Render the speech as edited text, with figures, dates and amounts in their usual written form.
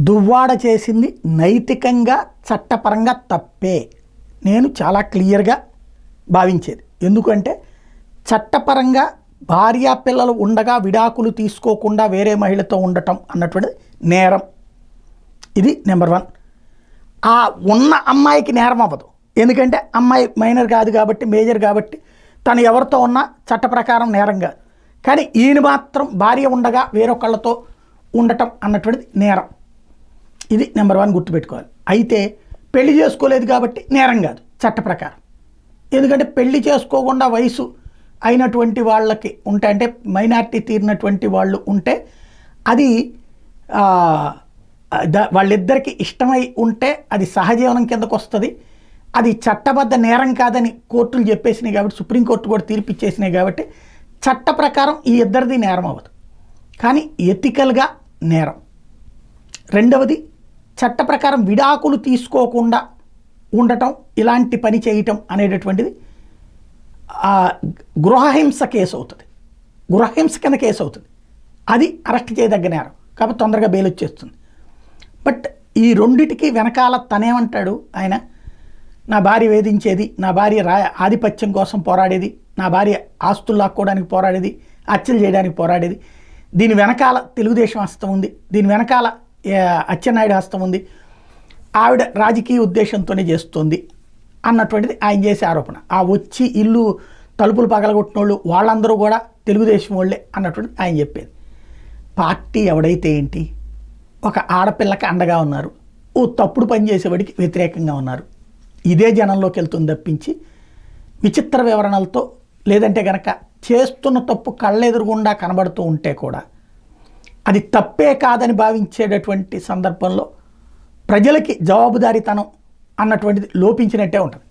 దువ్వాడ చేసింది నైతికంగా చట్టపరంగా తప్పే నేను చాలా క్లియర్గా భావించేది. ఎందుకంటే చట్టపరంగా భార్యా పిల్లలు ఉండగా విడాకులు తీసుకోకుండా వేరే మహిళతో ఉండటం అన్నటువంటిది నేరం. ఇది నెంబర్ 1. ఆ ఉన్న అమ్మాయికి నేరం అవ్వదు, ఎందుకంటే అమ్మాయి మైనర్ కాదు కాబట్టి, మేజర్ కాబట్టి తను ఎవరితో ఉన్నా చట్ట ప్రకారం నేరం కాదు. కానీ ఈయన మాత్రం భార్య ఉండగా వేరొకళ్ళతో ఉండటం అన్నటువంటిది నేరం. ఇది నెంబర్ 1 గుర్తుపెట్టుకోవాలి. అయితే పెళ్లి చేసుకోలేదు కాబట్టి నేరం కాదు చట్ట ప్రకారం. ఎందుకంటే పెళ్లి చేసుకోకుండా వయసు అయినటువంటి వాళ్ళకి ఉంటే, అంటే మైనారిటీ తీరినటువంటి వాళ్ళు ఉంటే అది వాళ్ళిద్దరికీ ఇష్టమై ఉంటే అది సహజీవనం కిందకు వస్తుంది. అది చట్టబద్ధ నేరం కాదని కోర్టులు చెప్పేసినాయి కాబట్టి, సుప్రీంకోర్టు కూడా తీర్పిచ్చేసినాయి కాబట్టి చట్ట ప్రకారం ఈ ఇద్దరిది నేరం అవ్వదు, కానీ ఎథికల్గా నేరం. రెండవది, చట్ట ప్రకారం విడాకులు తీసుకోకుండా ఉండటం, ఇలాంటి పని చేయటం అనేటటువంటిది గృహహింస కేసు అవుతుంది, గృహహింస కింద కేసు అవుతుంది. అది అరెస్ట్ చేయదగ్గ నేరం కాబట్టి తొందరగా బెయిల్ వచ్చేస్తుంది. బట్ ఈ రెండిటికి వెనకాల తనేమంటాడు ఆయన, నా భార్య వేధించేది, నా భార్య ఆధిపత్యం కోసం పోరాడేది, నా భార్య ఆస్తులు లాక్కోవడానికి పోరాడేది, హత్యలు చేయడానికి పోరాడేది, దీని వెనకాల తెలుగుదేశం హస్తం ఉంది, దీని వెనకాల అచ్చెన్నాయుడు హస్తం ఉంది, ఆవిడ రాజకీయ ఉద్దేశంతోనే చేస్తుంది అన్నటువంటిది ఆయన చేసే ఆరోపణ. ఆ వచ్చి ఇల్లు తలుపులు పగలగొట్టిన వాళ్ళు వాళ్ళందరూ కూడా తెలుగుదేశం వాళ్ళే అన్నటువంటిది ఆయన చెప్పేది. పార్టీ ఎవడైతే ఏంటి, ఒక ఆడపిల్లకి అండగా ఉన్నారు, ఓ తప్పుడు పని చేసేవాడికి వ్యతిరేకంగా ఉన్నారు. ఇదే జనంలోకి వెళ్తుంది తప్పించి విచిత్ర వివరణలతో, లేదంటే కనుక చేస్తున్న తప్పు కళ్ళెదురుగుండా కనబడుతూ ఉంటే కూడా అది తప్పే కాదని భావించేటటువంటి సందర్భంలో ప్రజలకి జవాబుదారీతనం అన్నటువంటిది లోపించినట్టే ఉంటుంది.